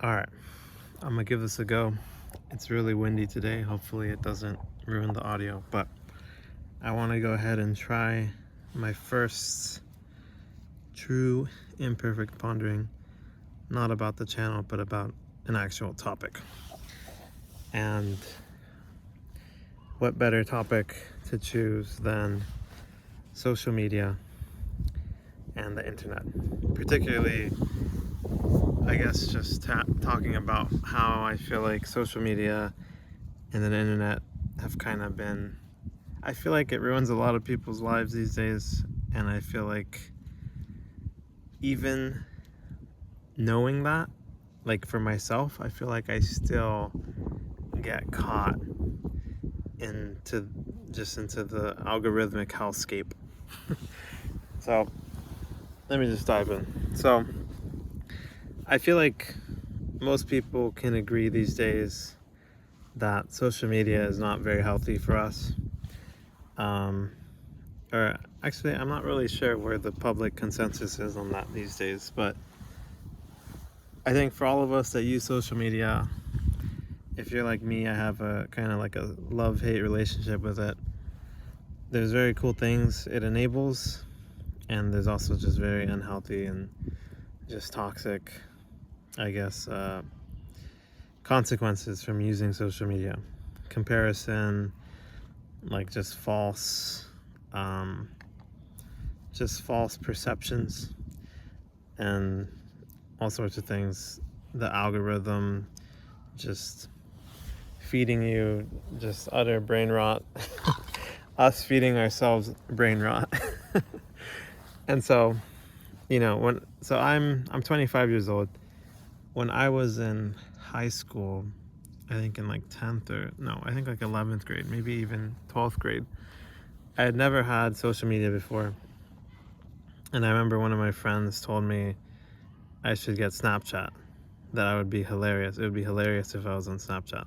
Alright, I'm gonna give this a go. It's really windy today. Hopefully it doesn't ruin the audio, but I want to go ahead and try my first true imperfect pondering, not about the channel, but about an actual topic. And what better topic to choose than social media and the internet? Particularly, I guess, just talking about how I feel like social media and the internet have kind of been, I feel like it ruins a lot of people's lives these days, and I feel like even knowing that, like for myself, I feel like I still get caught into into the algorithmic hellscape. So let me just dive in. So I feel like most people can agree these days that social media is not very healthy for us. Or actually, I'm not really sure where the public consensus is on that these days, but I think for all of us that use social media, if you're like me, I have a kind of like a love-hate relationship with it. There's very cool things it enables, and there's also just very unhealthy and just toxic, I guess, consequences from using social media. Comparison, like um, just false perceptions, and all sorts of things. The algorithm just feeding you just utter brain rot. Us feeding ourselves brain rot. And so, I'm 25 years old. When I was in high school, I think in like 10th or no, I think like 11th grade, maybe even 12th grade, I had never had social media before. And I remember one of my friends told me I should get Snapchat, that I would be hilarious. It would be hilarious if I was on Snapchat,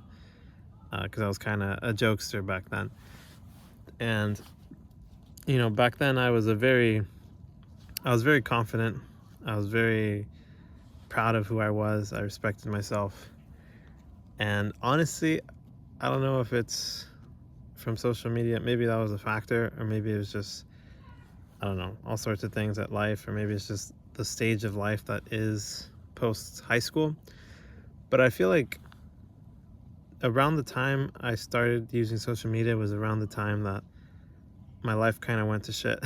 because I was kind of a jokester back then. And back then I was very confident. I was very proud of who I was. I respected myself. And honestly, I don't know if it's from social media. Maybe that was a factor, or maybe it was just, I don't know, all sorts of things at life, or maybe it's just the stage of life that is post high school. But I feel like around the time I started using social media was around the time that my life kind of went to shit.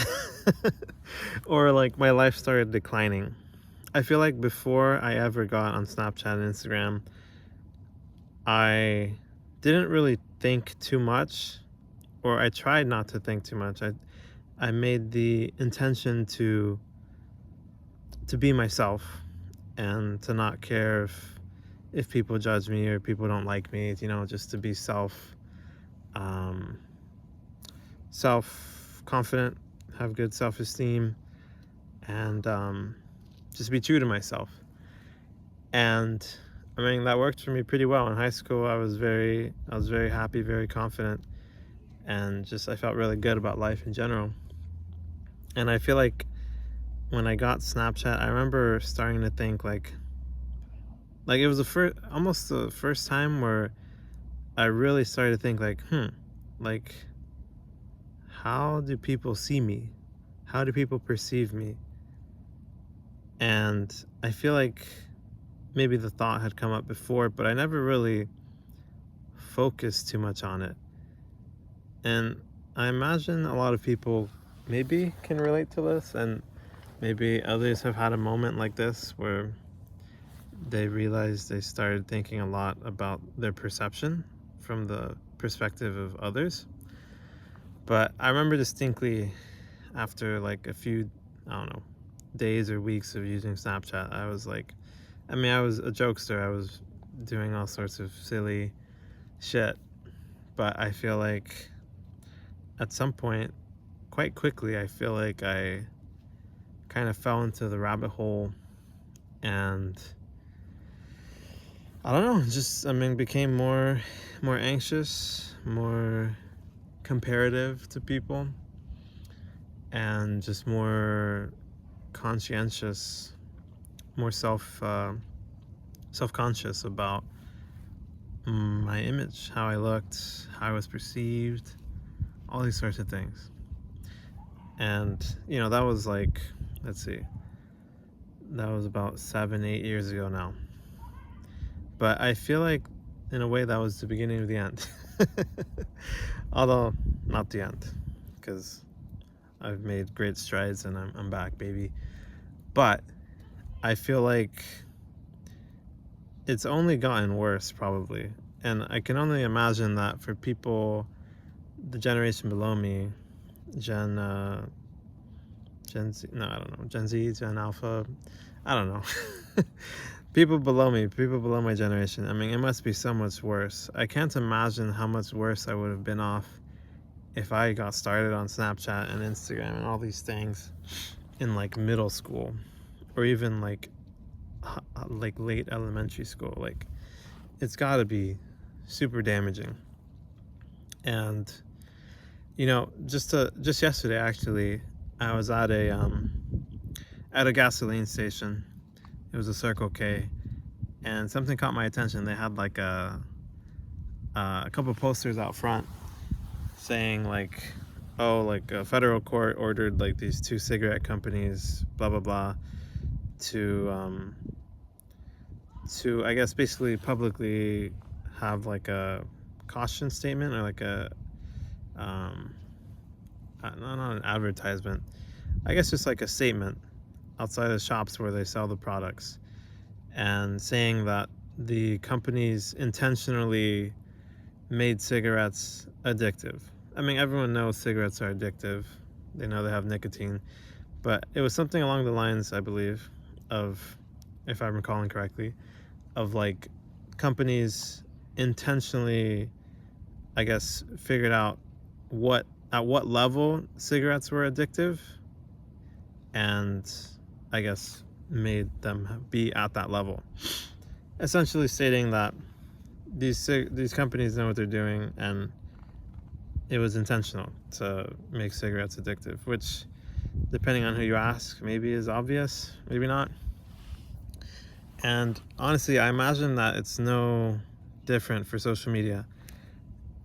Or like my life started declining. I feel like before I ever got on Snapchat and Instagram, I didn't really think too much, or I tried not to think too much. I made the intention to be myself and to not care if people judge me or people don't like me, just to be um, self confident, have good self esteem, and just be true to myself. And I mean, that worked for me pretty well. In high school, I was very happy, very confident, and just I felt really good about life in general. And I feel like when I got Snapchat, I remember starting to think like it was almost the first time where I really started to think like how do people see me? How do people perceive me? And I feel like maybe the thought had come up before, but I never really focused too much on it. And I imagine a lot of people maybe can relate to this, and maybe others have had a moment like this where they realized they started thinking a lot about their perception from the perspective of others. But I remember distinctly after like a few, I don't know, days or weeks of using Snapchat, I was like, I mean, I was a jokester. I was doing all sorts of silly shit. But I feel like at some point, quite quickly, I feel like I kind of fell into the rabbit hole, and I don't know, just, I mean, became more anxious, more comparative to people, and just more conscientious, more self-conscious about my image, how I looked, how I was perceived, all these sorts of things. And that was like, let's see, that was about 7-8 years ago now. But I feel like in a way that was the beginning of the end. Although not the end, because I've made great strides and I'm back, baby. But I feel like it's only gotten worse, probably. And I can only imagine that for people, the generation below me, Gen Z, no, I don't know, Gen Z, Gen Alpha, I don't know. People below me, people below my generation, I mean, it must be so much worse. I can't imagine how much worse I would have been off if I got started on Snapchat and Instagram and all these things in like middle school, or even like late elementary school. Like, it's got to be super damaging. And just yesterday, actually, I was at a gasoline station. It was a Circle K, and something caught my attention. They had like a couple posters out front saying like, oh, like a federal court ordered like these 2 cigarette companies, blah blah blah, to I guess basically publicly have like a caution statement, or like a not an advertisement, I guess just like a statement outside of shops where they sell the products, and saying that the companies intentionally made cigarettes addictive. I mean, everyone knows cigarettes are addictive. They know they have nicotine. But it was something along the lines, I believe, of, if I'm recalling correctly, of like companies intentionally, I guess, figured out at what level cigarettes were addictive, and I guess made them be at that level. Essentially stating that these companies know what they're doing, and it was intentional to make cigarettes addictive, which, depending on who you ask, maybe is obvious, maybe not. And honestly, I imagine that it's no different for social media.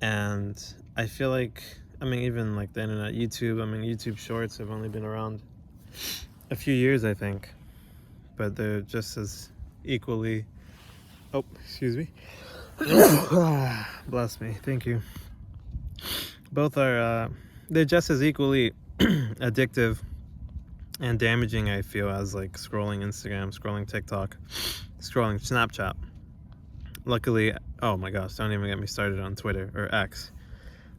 And I feel like, I mean, even like the internet, YouTube, I mean, YouTube Shorts have only been around a few years, I think, but they're just as equally, oh, excuse me. Bless me, thank you. Both are, they're just as equally addictive and damaging, I feel, as like scrolling Instagram, scrolling TikTok, scrolling Snapchat. Luckily, oh my gosh, don't even get me started on Twitter, or X.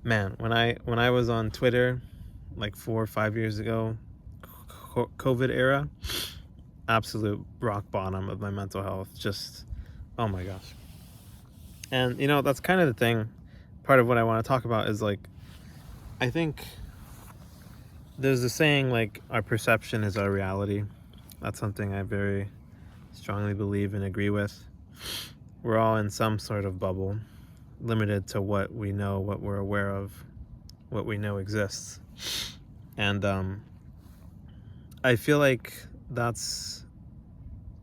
Man, when I was on Twitter like 4 or 5 years ago, COVID era, absolute rock bottom of my mental health. Just, oh my gosh. And that's kind of the thing. Part of what I want to talk about is like, I think there's a saying like, our perception is our reality. That's something I very strongly believe and agree with. We're all in some sort of bubble, limited to what we know, what we're aware of, what we know exists. And I feel like that's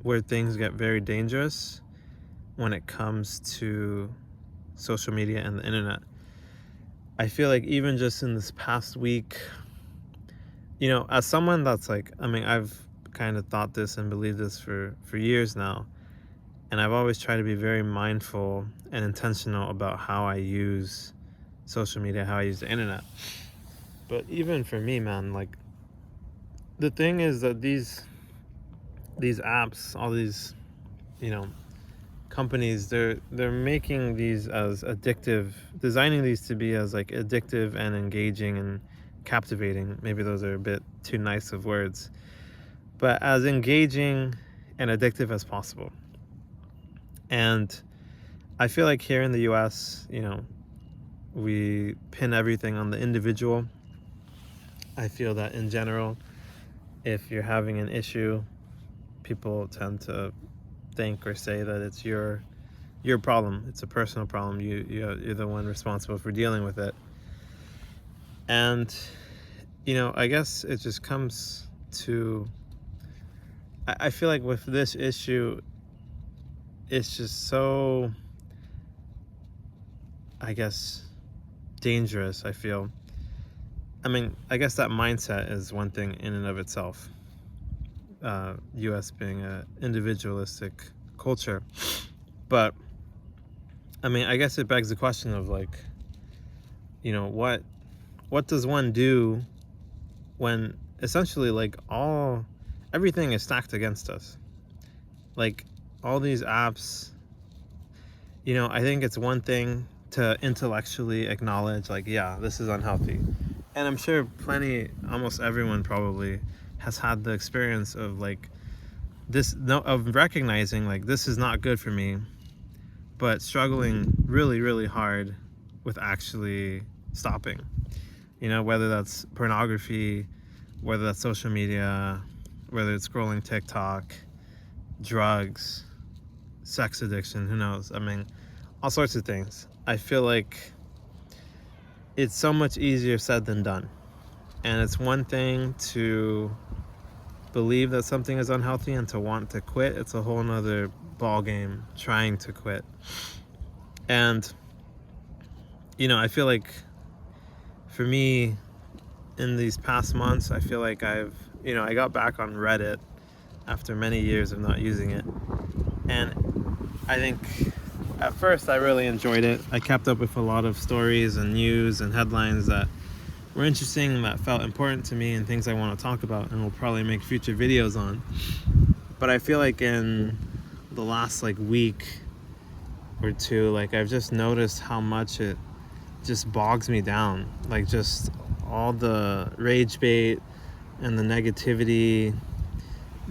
where things get very dangerous when it comes to social media and the internet. I feel like even just in this past week, as someone that's like, I mean, I've kind of thought this and believed this for years now, and I've always tried to be very mindful and intentional about how I use social media, how I use the internet. But even for me, man, like, the thing is that these apps, all these, companies, they're making these as addictive, designing these to be as like addictive and engaging and captivating. Maybe those are a bit too nice of words, but as engaging and addictive as possible. And I feel like here in the US, we pin everything on the individual. I feel that in general, if you're having an issue, people tend to think or say that it's your problem. It's a personal problem. You're the one responsible for dealing with it. And I guess it just comes to, I feel like with this issue, it's just so, I guess, dangerous, I feel. I mean, I guess that mindset is one thing in and of itself. US being an individualistic culture. But, I mean, I guess it begs the question of, like, you know, what does one do when essentially, like, everything is stacked against us? Like, all these apps, you know, I think it's one thing to intellectually acknowledge, like, yeah, this is unhealthy. And I'm sure almost everyone probably has had the experience of, like, of recognizing, like, this is not good for me, but struggling really, really hard with actually stopping. You know, whether that's pornography, whether that's social media, whether it's scrolling TikTok, drugs, sex addiction, who knows? I mean, all sorts of things. I feel like it's so much easier said than done. And it's one thing to believe that something is unhealthy and to want to quit. It's a whole nother ball game trying to quit. And, you know, I feel like for me, in these past months, I feel like I got back on Reddit after many years of not using it. And I think at first I really enjoyed it. I kept up with a lot of stories and news and headlines that were interesting, that felt important to me, and things I want to talk about and will probably make future videos on. But I feel like in the last, like, week or two, like, I've just noticed how much it just bogs me down. Like, just all the rage bait and the negativity,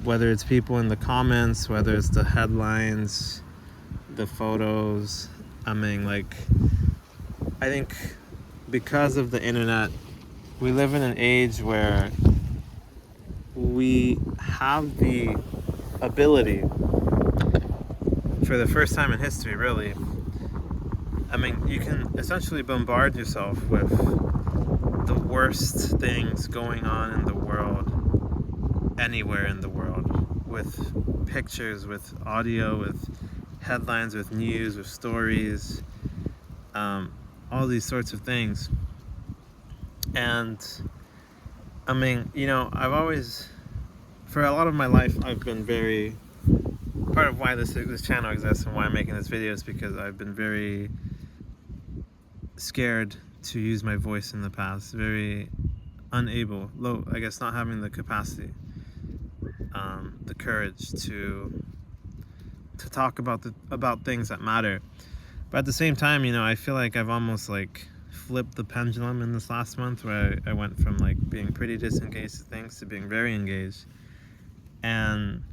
whether it's people in the comments, whether it's the headlines, the photos. I mean, like, I think because of the internet, we live in an age where we have the ability, for the first time in history, really, I mean, you can essentially bombard yourself with the worst things going on in the world, anywhere in the world, with pictures, with audio, with headlines, with news, with stories, all these sorts of things. And I mean, you know, I've always, for a lot of my life, I've been very, part of why this channel exists and why I'm making this video is because I've been very scared to use my voice in the past, very unable, I guess, not having the capacity, the courage to talk about things that matter. But at the same time, you know, I feel like I've almost, like, flipped the pendulum in this last month, where I went from, like, being pretty disengaged to things to being very engaged. And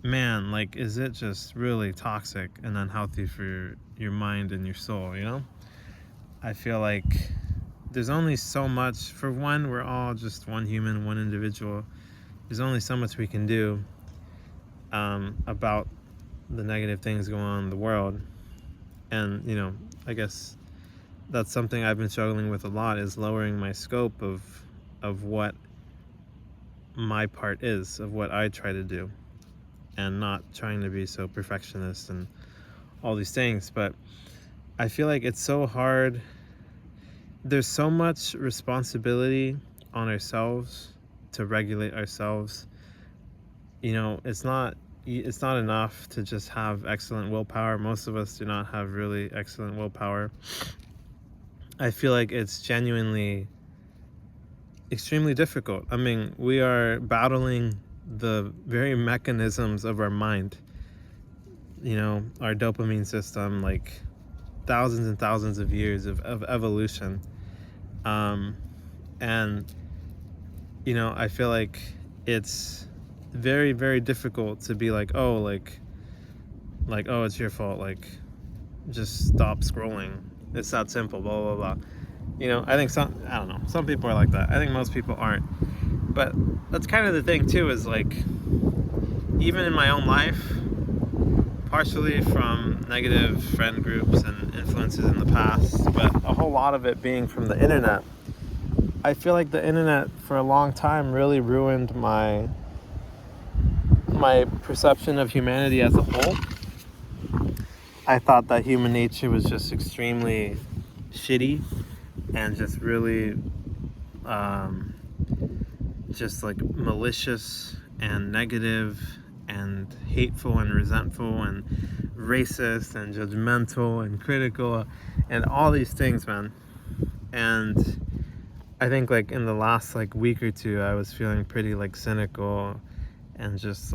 man, like, is it just really toxic and unhealthy for your mind and your soul, you know? I feel like there's only so much. For one, we're all just one human, one individual. There's only so much we can do about the negative things going on in the world. And, you know, I guess that's something I've been struggling with a lot, is lowering my scope of what my part is, of what I try to do, and not trying to be so perfectionist and all these things. But I feel like it's so hard. There's so much responsibility on ourselves to regulate ourselves. You know, it's not enough to just have excellent willpower. Most of us do not have really excellent willpower. I feel like it's genuinely extremely difficult. I mean, we are battling the very mechanisms of our mind, you know, our dopamine system, like thousands and thousands of years of evolution. And, you know, I feel like it's very, very difficult to be like, oh, oh, it's your fault, like, just stop scrolling. It's that simple, blah, blah, blah. You know, I think I don't know, some people are like that. I think most people aren't. But that's kind of the thing too, is like, even in my own life, partially from negative friend groups and influences in the past, but a whole lot of it being from the internet. I feel like the internet for a long time really ruined my perception of humanity as a whole. I thought that human nature was just extremely shitty and just really um, just like malicious and negative and hateful and resentful and racist and judgmental and critical and all these things, man. And I think like in the last like week or two, I was feeling pretty like cynical and just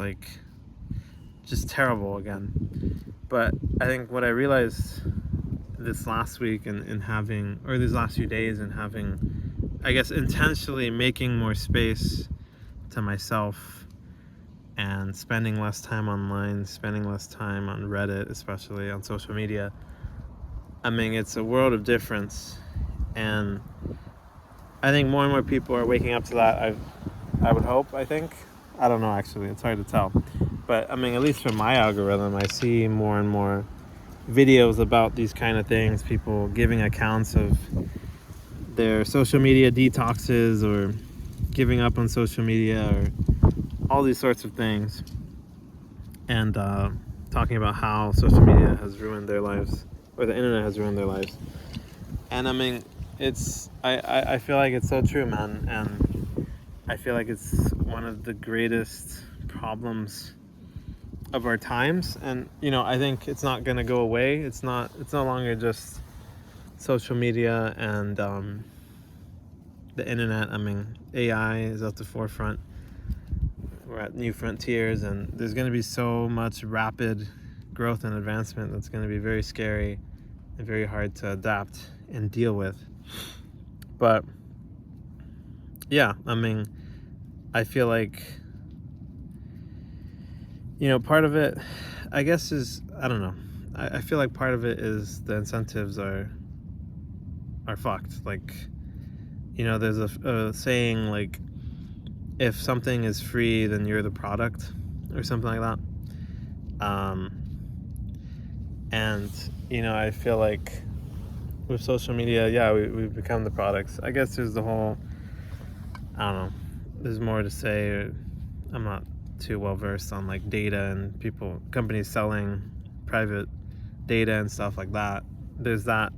terrible again. But I think what I realized this last week and having, or these last few days, and having, I guess, intentionally making more space to myself and spending less time online, spending less time on Reddit, especially on social media. I mean, it's a world of difference, and I think more and more people are waking up to that. I would hope, I think. I don't know, actually. It's hard to tell. But, I mean, at least from my algorithm, I see more and more videos about these kind of things, people giving accounts of their social media detoxes or giving up on social media or all these sorts of things, and talking about how social media has ruined their lives, or the internet has ruined their lives. And I mean, I feel like it's so true, man, and I feel like it's one of the greatest problems of our times. And I think it's not going to go away. It's no longer just social media and the internet. I mean, AI is at the forefront. We're at new frontiers, and there's going to be so much rapid growth and advancement that's going to be very scary and very hard to adapt and deal with. But yeah, I mean, I feel like part of it, I guess, is, I don't know, I feel like part of it is the incentives are fucked. Like, there's a saying, like, if something is free, then you're the product, or something like that. And I feel like with social media, yeah, we've become the products. I guess there's the whole, I don't know, there's more to say. I'm not too well versed on like data and companies selling private data and stuff like that. There's that,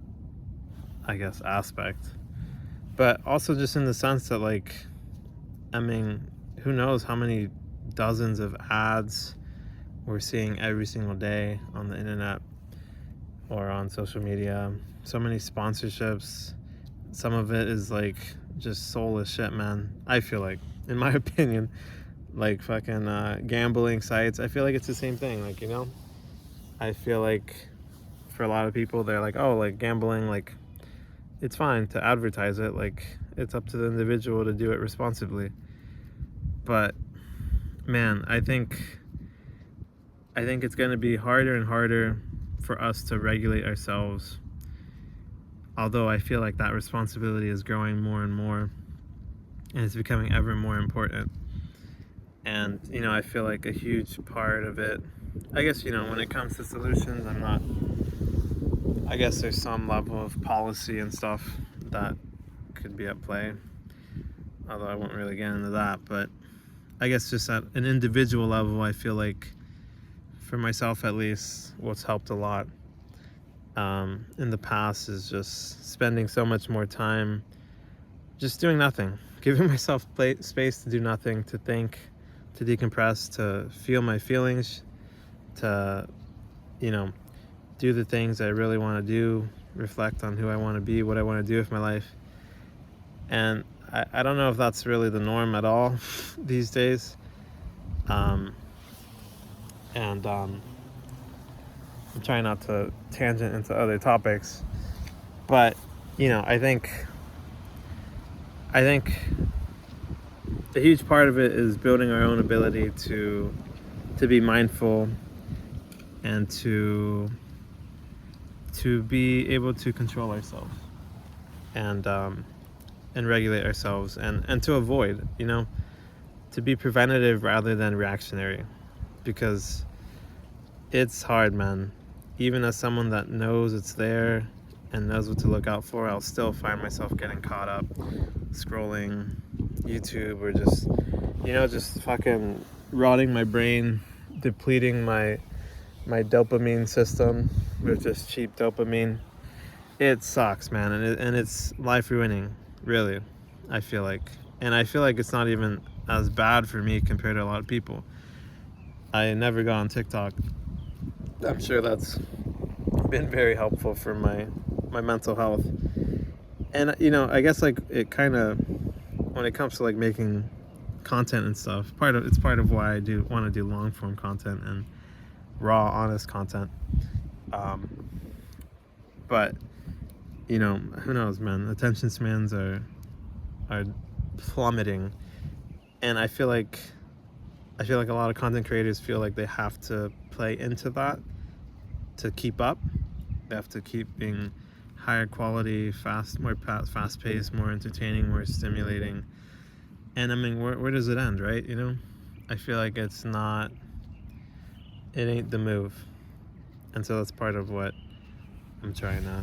I guess, aspect. But also just in the sense that, like, I mean, who knows how many dozens of ads we're seeing every single day on the internet or on social media. So many sponsorships. Some of it is like just soulless shit, man. I feel like, in my opinion, like fucking gambling sites. I feel like it's the same thing. Like, I feel like for a lot of people, they're like, oh, like gambling, like it's fine to advertise it. Like, it's up to the individual to do it responsibly. But man, I think it's going to be harder and harder for us to regulate ourselves. Although I feel like that responsibility is growing more and more, and it's becoming ever more important. And I feel like a huge part of it, I guess, when it comes to solutions, I guess there's some level of policy and stuff that could be at play, although I won't really get into that. But I guess just at an individual level, I feel like, for myself at least, what's helped a lot in the past is just spending so much more time just doing nothing, giving myself space to do nothing, to think, to decompress, to feel my feelings, to do the things I really want to do, reflect on who I want to be, what I want to do with my life. And I don't know if that's really the norm at all these days. I'm trying not to tangent into other topics, but I think a huge part of it is building our own ability to be mindful and to be able to control ourselves and regulate ourselves and to avoid, to be preventative rather than reactionary, because it's hard, man. Even as someone that knows it's there and knows what to look out for, I'll still find myself getting caught up scrolling YouTube or just fucking rotting my brain, depleting my my dopamine system with just cheap dopamine. It sucks, man, and it's life ruining, really. I feel like, and I feel like it's not even as bad for me compared to a lot of people. I never got on TikTok. I'm sure that's been very helpful for my mental health. And I guess like it kind of, when it comes to like making content and stuff, it's part of why I do want to do long form content and raw, honest content. But who knows, man? Attention spans are plummeting, and I feel like a lot of content creators feel like they have to play into that to keep up. They have to keep being higher quality, more fast paced, more entertaining, more stimulating. And I mean, where does it end, right? I feel like it ain't the move. And so that's part of what I'm trying to,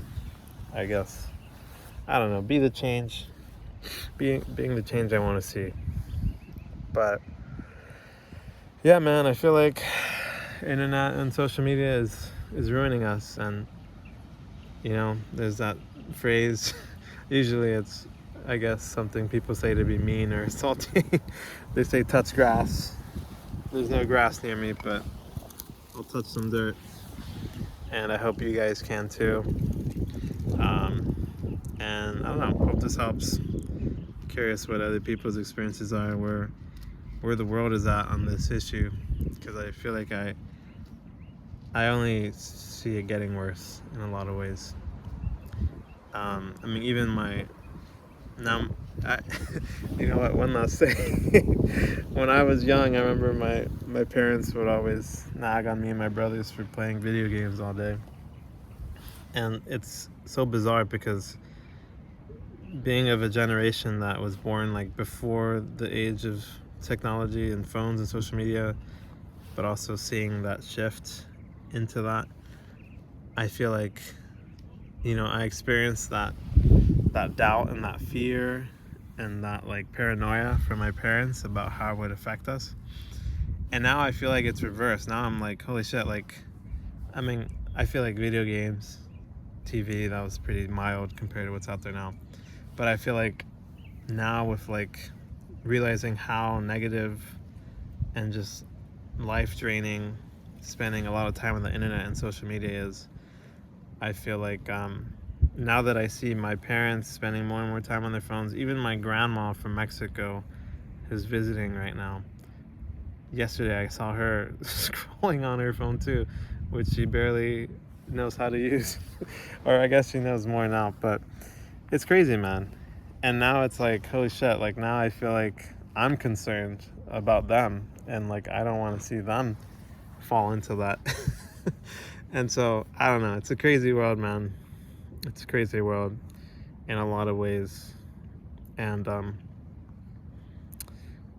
I guess, I don't know, be the change, being the change I want to see. But yeah, man, I feel like internet and social media is ruining us. And there's that phrase, usually it's, I guess, something people say to be mean or salty. They say touch grass. There's no grass near me, but I'll touch some dirt, and I hope you guys can too. And I don't know, hope this helps. Curious what other people's experiences are, where the world is at on this issue, because I feel like I only see it getting worse in a lot of ways. I mean, even you know what, one last thing. When I was young, I remember my parents would always nag on me and my brothers for playing video games all day. And it's so bizarre because being of a generation that was born like before the age of technology and phones and social media, but also seeing that shift into that, I feel like, I experienced that doubt and that fear and that like paranoia from my parents about how it would affect us. And now I feel like it's reversed. Now I'm like, holy shit, like, I mean, I feel like video games, TV, that was pretty mild compared to what's out there now. But I feel like now with like realizing how negative and just life draining spending a lot of time on the internet and social media is, I feel like now that I see my parents spending more and more time on their phones, even my grandma from Mexico who's visiting right now, yesterday I saw her scrolling on her phone too, which she barely knows how to use. Or I guess she knows more now, but it's crazy, man. And now it's like, holy shit, like now I feel like I'm concerned about them, and like I don't want to see them fall into that. And so I don't know, it's a crazy world, man. It's a crazy world in a lot of ways. And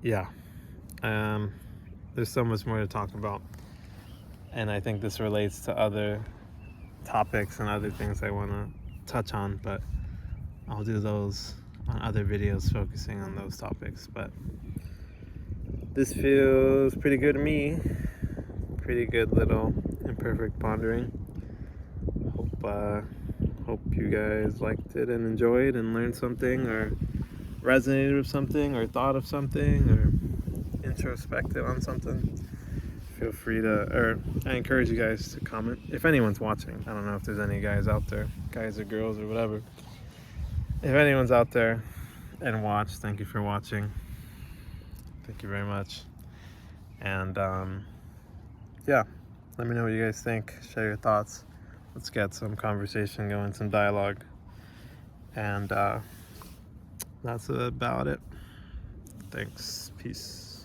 yeah, there's so much more to talk about, and I think this relates to other topics and other things I want to touch on, but I'll do those on other videos focusing on those topics. But this feels pretty good to me. Pretty good little imperfect pondering. Hope you guys liked it and enjoyed and learned something, or resonated with something, or thought of something, or introspected on something. Feel free to, or I encourage you guys to comment if anyone's watching. I don't know if there's any guys out there, guys or girls or whatever. If anyone's out there and watch, thank you for watching. Thank you very much. And yeah, let me know what you guys think. Share your thoughts. Let's get some conversation going, some dialogue. And that's about it. Thanks. Peace.